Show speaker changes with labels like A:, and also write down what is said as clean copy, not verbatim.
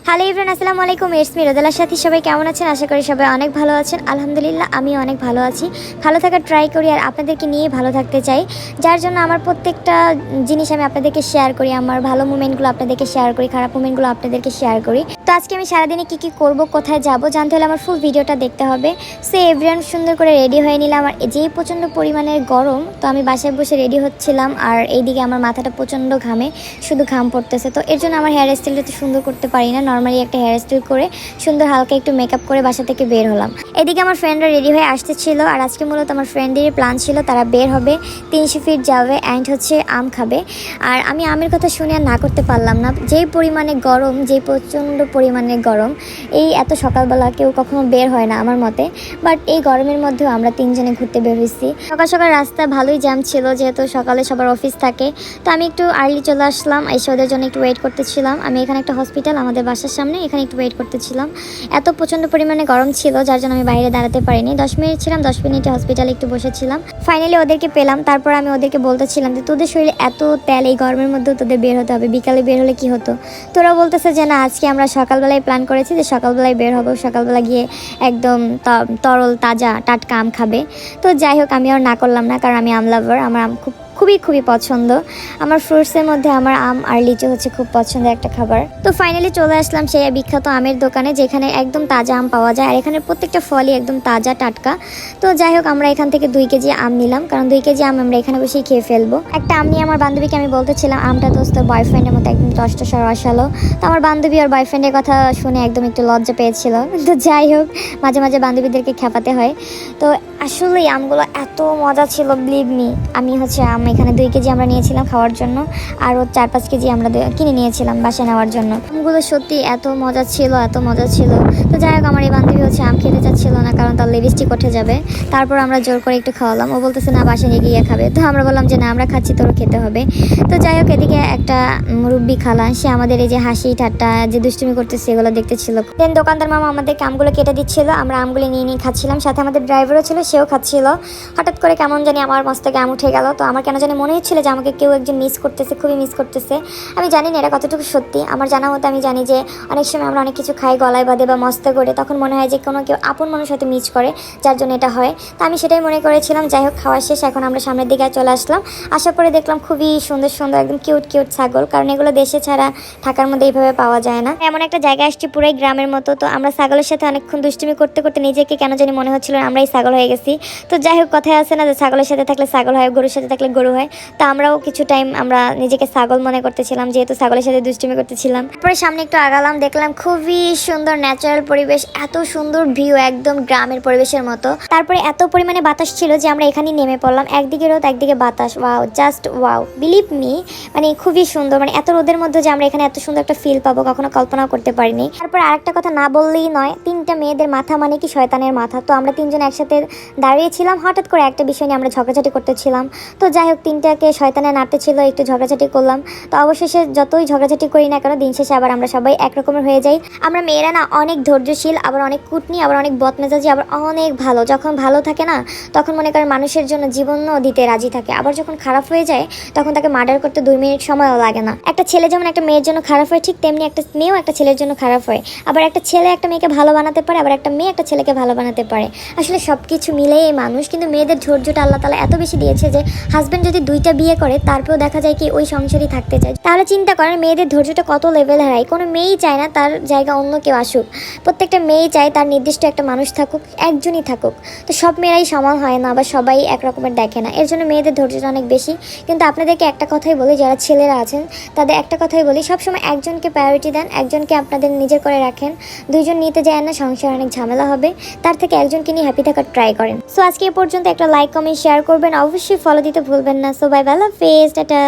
A: Hello everyone, আসসালামু আলাইকুম। It's me রোদেলার সাথে সবাই কেমন আছেন? আশা করি সবাই অনেক ভালো আছেন। আলহামদুলিল্লাহ আমি অনেক ভালো আছি। ভালো থাকার ট্রাই করি আর আপনাদেরকে নিয়ে ভালো থাকতে চাই, যার জন্য আমার প্রত্যেকটা জিনিস আমি আপনাদেরকে শেয়ার করি। আমার ভালো মুমেন্টগুলো আপনাদেরকে শেয়ার করি, খারাপ মুমেন্টগুলো আপনাদেরকে শেয়ার করি। তো আজকে আমি সারাদিনে কী কী করবো, কোথায় যাব জানতে হলে আমার ফুল ভিডিওটা দেখতে হবে। সো এভরিওয়ান সুন্দর করে রেডি হয়ে নিলাম। আর যেই প্রচণ্ড পরিমাণের গরম, তো আমি বাসায় বসে রেডি হচ্ছিলাম আর এইদিকে আমার মাথাটা প্রচণ্ড ঘামে, শুধু ঘাম পড়তেছে। তো এর জন্য আমার হেয়ার স্টাইলটা তো সুন্দর করতে পারি না, নর্মালি একটা হেয়ার স্টাইল করে সুন্দর হালকা একটু মেকআপ করে বাসা থেকে বের হলাম। এদিকে আমার ফ্রেন্ডরা রেডি হয়ে আসতেছিল আর আজকে মূলত আমার ফ্রেন্ডেরই প্ল্যান ছিল, তারা বের হবে 300 ফিট যাবে অ্যান্ড হচ্ছে আম খাবে। আর আমি আমের কথা শুনে আর না করতে পারলাম না। যেই পরিমাণে গরম, যেই প্রচণ্ড পরিমাণে গরম, এই এত সকালবেলা কেউ কখনো বের হয় না আমার মতে। বাট এই গরমের মধ্যেও আমরা 3 জনে ঘুরতে বের হয়েছি। সকাল সকাল রাস্তা ভালোই জ্যাম ছিল, যেহেতু সকালে সবার অফিস থাকে। তো আমি একটু আর্লি চলে আসলাম, এসে ওদের জন্য একটু ওয়েট করতেছিলাম। আমি এখানে একটা হসপিটাল আমাদের বাসার সামনে, এখানে একটু ওয়েট করতেছিলাম। এত প্রচণ্ড পরিমাণে গরম ছিল যার জন্য আমি বাইরে দাঁড়াতে পারিনি। 10 মিনিট ছিলাম, 10 মিনিটে হসপিটালে একটু বসেছিলাম। ফাইনালি ওদেরকে পেলাম। তারপর আমি ওদেরকে বলতেছিলাম যে তোদের শরীরে এত তেল, এই গরমের মধ্যেও তোদের বের হতে হবে, বিকালে বের হলে কি হতো? তোরা বলতেছে যে না, আজকে আমরা সকালবেলায় প্ল্যান করেছি যে সকালবেলায় বের হবো, সকালবেলা গিয়ে একদম তরল তাজা টাটকা আম খাবে। তো যাই হোক, আমি আর না করলাম না, কারণ আমি আম লাভার। আমার আম খুবই পছন্দ। আমার ফ্রুটসের মধ্যে আমার আম আর লিচু হচ্ছে খুব পছন্দের একটা খাবার। তো ফাইনালি চলে আসলাম সেই বিখ্যাত আমের দোকানে, যেখানে একদম তাজা আম পাওয়া যায়। আর এখানে প্রত্যেকটা ফলই একদম তাজা টাটকা। তো যাই হোক, আমরা এখান থেকে 2 কেজি আম নিলাম, কারণ 2 কেজি আম আমরা এখানে বসেই খেয়ে ফেলবো। একটা আম নিয়ে আমার বান্ধবীকে আমি বলতেছিলাম আমটা তো তোর বয়ফ্রেন্ডের মতো একদম টসটসা রসালো। তো আমার বান্ধবী আর বয়ফ্রেন্ডের কথা শুনে একদম একটু লজ্জা পেয়েছিল। তো যাই হোক, মাঝে মাঝে বান্ধবীদেরকে খেপাতে হয়। তো আসলে আমগুলো এত মজা ছিল, বিলিভ মি। আমি হচ্ছে আম এখানে 2 কেজি আমরা নিয়েছিলাম খাওয়ার জন্য, আরও 4-5 কেজি আমরা কিনে নিয়েছিলাম বাসায় নেওয়ার জন্য। আমগুলো সত্যি এত মজা ছিল, এত মজা ছিল। তো যাই হোক, আমার এই বান্ধবী হচ্ছে আম খেতে চাচ্ছিল না, কারণ তার লিপস্টিক উঠে যাবে। তারপর আমরা জোর করে একটু খাওয়ালাম। ও বলতেছে না, বাসায় নিয়ে গিয়ে খাবে। তো আমরা বললাম যে না, আমরা খাচ্ছি, তোরও খেতে হবে। তো যাই হোক, এদিকে একটা মুরব্বি খালা, সে আমাদের এই যে হাসি ঠাট্টা যে দুষ্টুমি করতেছে এগুলো দেখতেছিল। দেন দোকানদার মামা আমাদেরকে আমগুলো কেটে দিচ্ছিল, আমরা আমগুলো নিয়ে খাচ্ছিলাম। সাথে আমাদের ড্রাইভারও ছিল, সেও খাচ্ছিল। হঠাৎ করে কেমন জানি আমার মস্তকে আম উঠে গেল। তো আমার কেন জানি মনে হচ্ছিল যে আমাকে কেউ একজন মিস করতেছে, খুবই মিস করতেছে। আমি জানি না এটা কতটুকু সত্যি। আমার জানা মতো আমি জানি যে অনেক সময় আমরা অনেক কিছু খাই গলায় বাঁধে বা মস্তে করে, তখন মনে হয় যে কোনো কেউ আপন মানুষ হয়তো মিস করে, যার জন্য এটা হয়। তো আমি সেটাই মনে করেছিলাম। যাই হোক, খাওয়া শেষ, এখন আমরা সামনের দিকে চলে আসলাম। আসার পরে দেখলাম খুবই সুন্দর সুন্দর একদম কিউট ছাগল, কারণ এগুলো দেশে ছাড়া ঢাকার মধ্যে এইভাবে পাওয়া যায় না। এমন একটা জায়গায় আসছি পুরাই গ্রামের মতো। তো আমরা ছাগলের সাথে অনেকক্ষণ দুষ্টুমি করতে করতে নিজেকে কেন জানি মনে হচ্ছিল আমরাই ছাগল হয়ে গেছি। তো যাই হোক, কথায় আছে না যে ছাগলের সাথে থাকলে ছাগল হয়, গরুর সাথে থাকলে গরু হয়। তো আমরাও কিছু টাইম আমরা নিজেকে ছাগল মনে করতেছিলাম, যেহেতু ছাগলের সাথে দুষ্টুমি করতেছিলাম। তারপরে সামনে একটু আগালাম, দেখলাম খুবই সুন্দর ন্যাচারাল পরিবেশ, এত সুন্দর ভিউ, একদম গ্রামের পরিবেশের মতো। তারপরে এত পরিমাণে বাতাস ছিল যে আমরা এখানেই নেমে পড়লাম। একদিকে রোদ, একদিকে বাতাস। Wow, just wow, believe me. মানে খুবই সুন্দর, মানে এত রোদের মধ্যে যে আমরা এখানে এত সুন্দর একটা ফিল পাবো কখনো কল্পনাও করতে পারিনি। তারপর আরেকটা কথা না বললেই নয়, 3টা মেয়েদের মাথা মানে কি শয়তানের মাথা। তো আমরা 3 জন একসাথে দাঁড়িয়েছিলাম, হঠাৎ করে একটা বিষয় নিয়ে আমরা ঝগড়াঝাটি করতেছিলাম। তো যাই হোক, 3টাকে শয়তানে নাড়তে ছিল, একটু ঝগড়াঝাটি করলাম। তো অবশেষে যতই ঝগড়াঝাটি করি না কেন, দিন শেষে আবার আমরা সবাই একরকমের হয়ে যাই। আমরা মেয়েরা না অনেক ধৈর্যশীল, আবার অনেক কুটনি, আবার অনেক বদমেজাজি, আবার অনেক ভালো। যখন ভালো থাকে না, তখন মনে করেন মানুষের জন্য জীবনও দিতে রাজি থাকে। আবার যখন খারাপ হয়ে যায়, তখন তাকে মার্ডার করতে 2 মিনিট সময়ও লাগে না। একটা ছেলে যেমন একটা মেয়ের জন্য খারাপ হয়, ঠিক তেমনি একটা মেয়েও একটা ছেলের জন্য খারাপ হয়। আবার একটা ছেলে একটা মেয়েকে ভালো বানাতে পারে, আবার একটা মেয়ে একটা ছেলেকে ভালো বানাতে পারে। আসলে সব কিছু মিলেই মানুষ। কিন্তু মেয়েদের ধৈর্যটা আল্লাহ তাআলা এত বেশি দিয়েছে যে হাজব্যান্ড যদি 2টা বিয়ে করে, তারপরেও দেখা যায় কি ওই সংসারই থাকতে চায়। তাহলে চিন্তা করেন মেয়েদের ধৈর্যটা কত লেভেল হারায়। কোনো মেয়েই চায় না তার জায়গা অন্য কেউ আসুক। প্রত্যেকটা মেয়েই চায় তার নির্দিষ্ট একটা মানুষ থাকুক, একজনই থাকুক। তো সব মেয়েরাই সমান হয় না, বা সবাই একরকমের দেখে না। এর জন্য মেয়েদের ধৈর্যটা অনেক বেশি। কিন্তু আপনাদেরকে একটা কথাই বলি, যারা ছেলেরা আছেন তাদের একটা কথাই বলি, সবসময় একজনকে প্রায়োরিটি দেন, একজনকে আপনাদের নিজের করে রাখেন। 2 জন নিতে যায় না, সংসার অনেক ঝামেলা হবে। তার থেকে একজনকে নিয়ে হ্যাপি থাকার ট্রাই করেন। সো আজকে এ পর্যন্ত, একটা লাইক কমেন্ট শেয়ার করবেন, অবশ্যই ফলো দিতে ভুলবেন না। সো বাই বাই, আল্লাহ হাফেজ, টাটা।